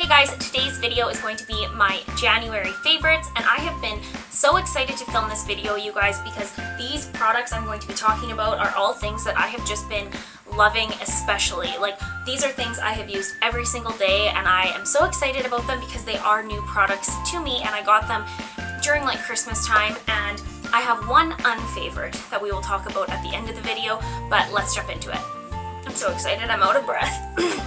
Hey guys, today's video is going to be my January favorites, and I have been so excited to film this video, you guys, because these products I'm going to be talking about are all things that I have just been loving especially. Like, these are things I have used every single day, and I am so excited about them because they are new products to me, and I got them during like Christmas time, and I have one unfavorite that we will talk about at the end of the video, but let's jump into it. I'm so excited, I'm out of breath.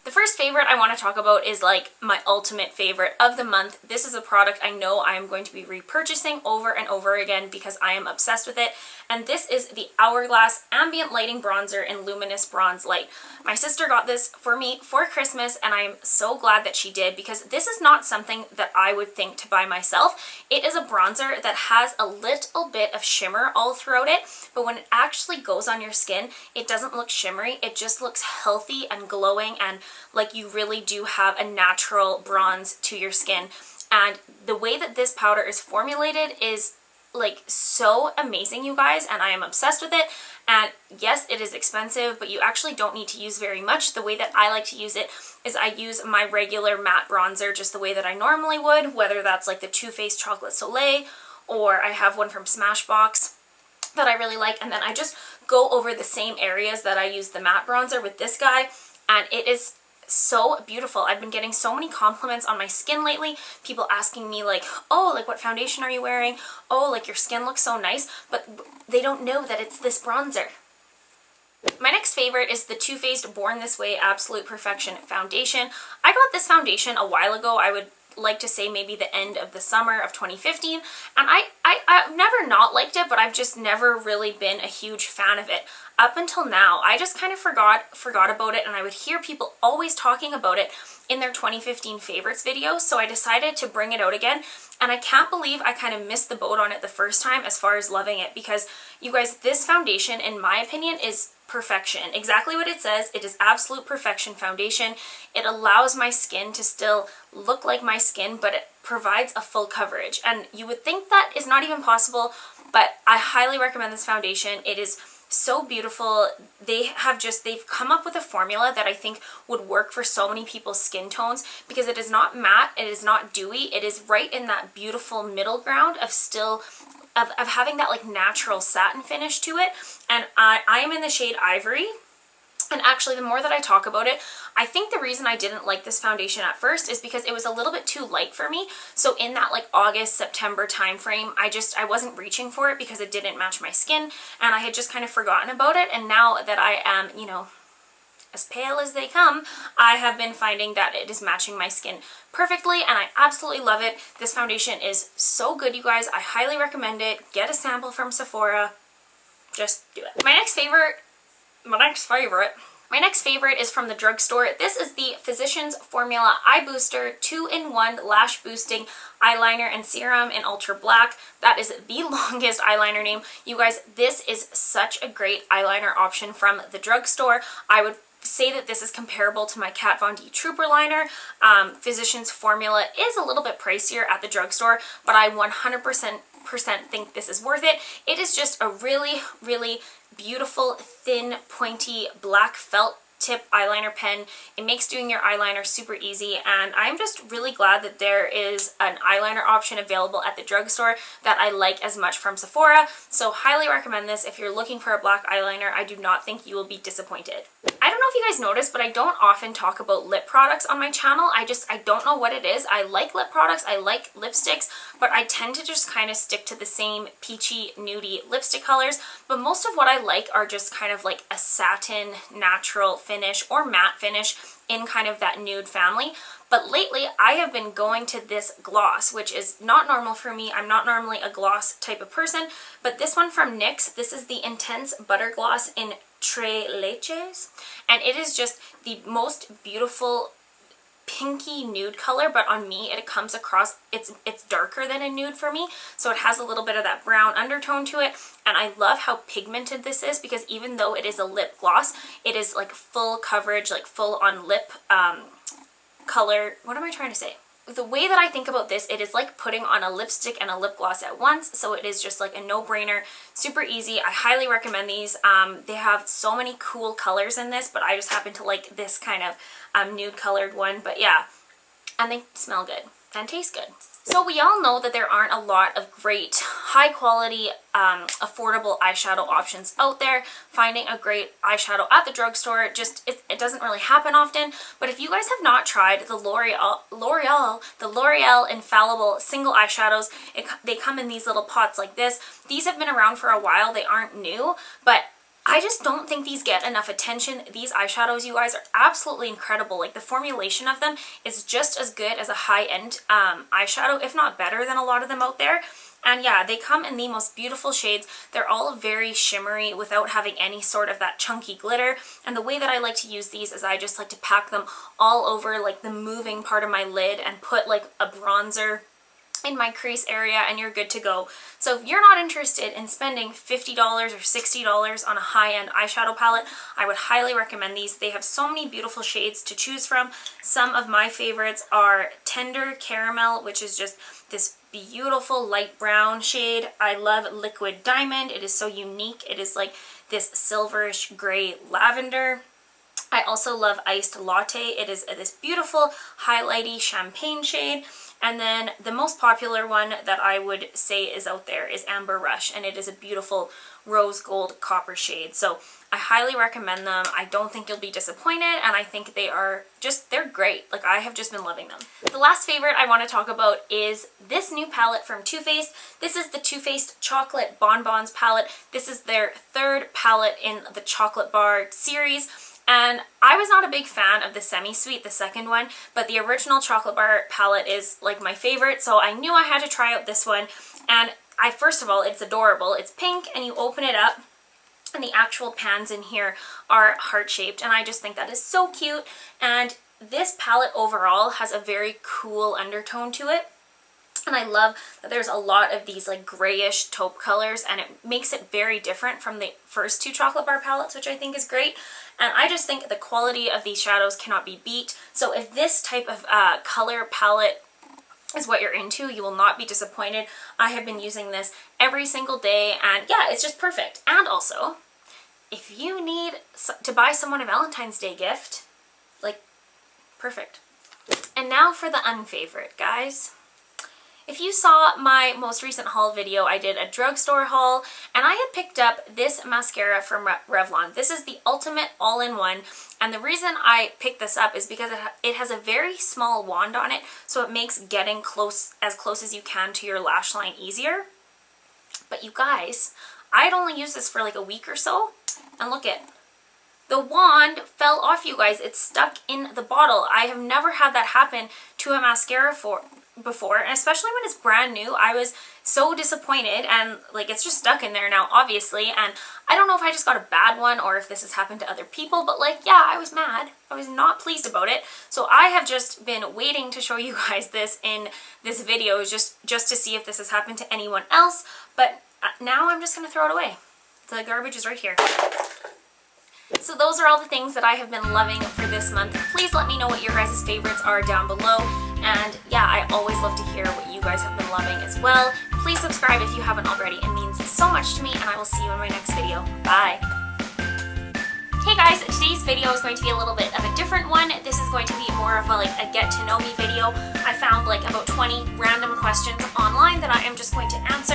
The first favorite I want to talk about is like my ultimate favorite of the month. This is a product I know I am going to be repurchasing over and over again because I am obsessed with it. And this is the Hourglass Ambient Lighting Bronzer in Luminous Bronze Light. My sister got this for me for Christmas, and I am so glad that she did because this is not something that I would think to buy myself. It is a bronzer that has a little bit of shimmer all throughout it, but when it actually goes on your skin, it doesn't look shimmery. It just looks healthy and glowing and like you really do have a natural bronze to your skin. And the way that this powder is formulated is like so amazing, you guys, and I am obsessed with it. And yes, it is expensive, but you actually don't need to use very much. The way that I like to use it is I use my regular matte bronzer just the way that I normally would, whether that's like the Too Faced Chocolate Soleil, or I have one from Smashbox that I really like, and then I just go over the same areas that I use the matte bronzer with this guy, and it is so beautiful. I've been getting so many compliments on my skin lately. People asking me like, oh, like what foundation are you wearing? Oh, like your skin looks so nice, but they don't know that it's this bronzer. My next favorite is the Too Faced Born This Way Absolute Perfection Foundation. I got this foundation a while ago. I would like to say maybe the end of the summer of 2015, and I've never not liked it, but I've just never really been a huge fan of it. Up until now, I just kind of forgot about it, and I would hear people always talking about it in their 2015 favorites videos, so I decided to bring it out again, and I can't believe I kind of missed the boat on it the first time as far as loving it, because you guys, this foundation, in my opinion, is perfection. Exactly what it says. It is absolute perfection foundation. It allows my skin to still look like my skin, but it provides a full coverage, and you would think that is not even possible, but I highly recommend this foundation. It is so beautiful. They've come up with a formula that I think would work for so many people's skin tones because it is not matte, it is not dewy, it is right in that beautiful middle ground of still of having that like natural satin finish to it. And I am in the shade Ivory. And actually, the more that I talk about it, I think the reason I didn't like this foundation at first is because it was a little bit too light for me. So in that like August, September time frame, I wasn't reaching for it because it didn't match my skin, and I had just kind of forgotten about it. And now that I am, you know, as pale as they come, I have been finding that it is matching my skin perfectly, and I absolutely love it. This foundation is so good, you guys. I highly recommend it. Get a sample from Sephora. Just do it. My next favorite is from the drugstore. This is the Physicians Formula Eye Booster 2-in-1 Lash Boosting Eyeliner and Serum in Ultra Black. That is the longest eyeliner name. You guys, this is such a great eyeliner option from the drugstore. I would say that this is comparable to my Kat Von D Trooper liner. Physicians Formula is a little bit pricier at the drugstore, but I 100% think this is worth it. It is just a really, really beautiful, thin, pointy, black felt tip eyeliner pen. It makes doing your eyeliner super easy, and I'm just really glad that there is an eyeliner option available at the drugstore that I like as much from Sephora. So highly recommend this if you're looking for a black eyeliner. I do not think you will be disappointed. I don't know if you guys noticed, but I don't often talk about lip products on my channel. I don't know what it is. I like lip products, I like lipsticks, but I tend to just kind of stick to the same peachy, nudie lipstick colors. But most of what I like are just kind of like a satin, natural finish or matte finish in kind of that nude family. But lately I have been going to this gloss, which is not normal for me. I'm not normally a gloss type of person, but this one from NYX, this is the Intense Butter Gloss in Tres Leches, and it is just the most beautiful pinky nude color, but on me it comes across, it's darker than a nude for me, so it has a little bit of that brown undertone to it, and I love how pigmented this is because even though it is a lip gloss, it is like full coverage, like full on lip color. What am I trying to say? The way that I think about this, it is like putting on a lipstick and a lip gloss at once, so it is just like a no-brainer, super easy. I highly recommend these. They have so many cool colors in this, but I just happen to like this kind of nude colored one. But yeah, and they smell good and taste good. So we all know that there aren't a lot of great, high quality, affordable eyeshadow options out there. Finding a great eyeshadow at the drugstore, it doesn't really happen often. But if you guys have not tried the L'Oreal Infallible single eyeshadows, they come in these little pots like this. These have been around for a while. They aren't new, but I just don't think these get enough attention. These eyeshadows, you guys, are absolutely incredible. Like, the formulation of them is just as good as a high-end eyeshadow, if not better than a lot of them out there. And yeah, they come in the most beautiful shades. They're all very shimmery without having any sort of that chunky glitter. And the way that I like to use these is I just like to pack them all over like the moving part of my lid and put like a bronzer in my crease area, and you're good to go. So if you're not interested in spending $50 or $60 on a high-end eyeshadow palette, I would highly recommend these. They have so many beautiful shades to choose from. Some of my favorites are Tender Caramel, which is just this beautiful light brown shade. I love Liquid Diamond. It is so unique. It is like this silverish gray lavender. I also love Iced Latte. It is this beautiful highlighty champagne shade. And then the most popular one that I would say is out there is Amber Rush, and it is a beautiful rose gold copper shade. So I highly recommend them. I don't think you'll be disappointed, and I think they're great. Like, I have just been loving them. The last favorite I want to talk about is this new palette from Too Faced. This is the Too Faced Chocolate Bonbons palette. This is their third palette in the chocolate bar series. And I was not a big fan of the semi-sweet, the second one, but the original chocolate bar palette is like my favorite, so I knew I had to try out this one. And first of all, it's adorable. It's pink, and you open it up, and the actual pans in here are heart-shaped, and I just think that is so cute. And this palette overall has a very cool undertone to it. And I love that there's a lot of these like grayish taupe colors, and it makes it very different from the first two chocolate bar palettes, which I think is great. And I just think the quality of these shadows cannot be beat. So if this type of color palette is what you're into, you will not be disappointed. I have been using this every single day, and yeah, it's just perfect. And also, if you need to buy someone a Valentine's Day gift, like, perfect. And now for the unfavorite, guys. If you saw my most recent haul video, I did a drugstore haul, and I had picked up this mascara from Revlon. This is the Ultimate All-in-One, and the reason I picked this up is because it has a very small wand on it, so it makes getting as close as you can to your lash line easier. But you guys, I'd only used this for like a week or so, and look at the wand fell off, you guys. It's stuck in the bottle. I have never had that happen to a mascara before, and especially when it's brand new. I was so disappointed, and like, it's just stuck in there now, obviously. And I don't know if I just got a bad one or if this has happened to other people, but like, yeah, I was mad. I was not pleased about it. So I have just been waiting to show you guys this in this video just to see if this has happened to anyone else. But now I'm just gonna throw it away. The garbage is right here. So those are all the things that I have been loving for this month. Please let me know what your guys' favorites are down below. And yeah, I always love to hear what you guys have been loving as well. Please subscribe if you haven't already. It means so much to me, and I will see you in my next video. Bye! Hey guys, today's video is going to be a little bit of a different one. This is going to be more of a get to know me video. I found like about 20 random questions online that I am just going to answer.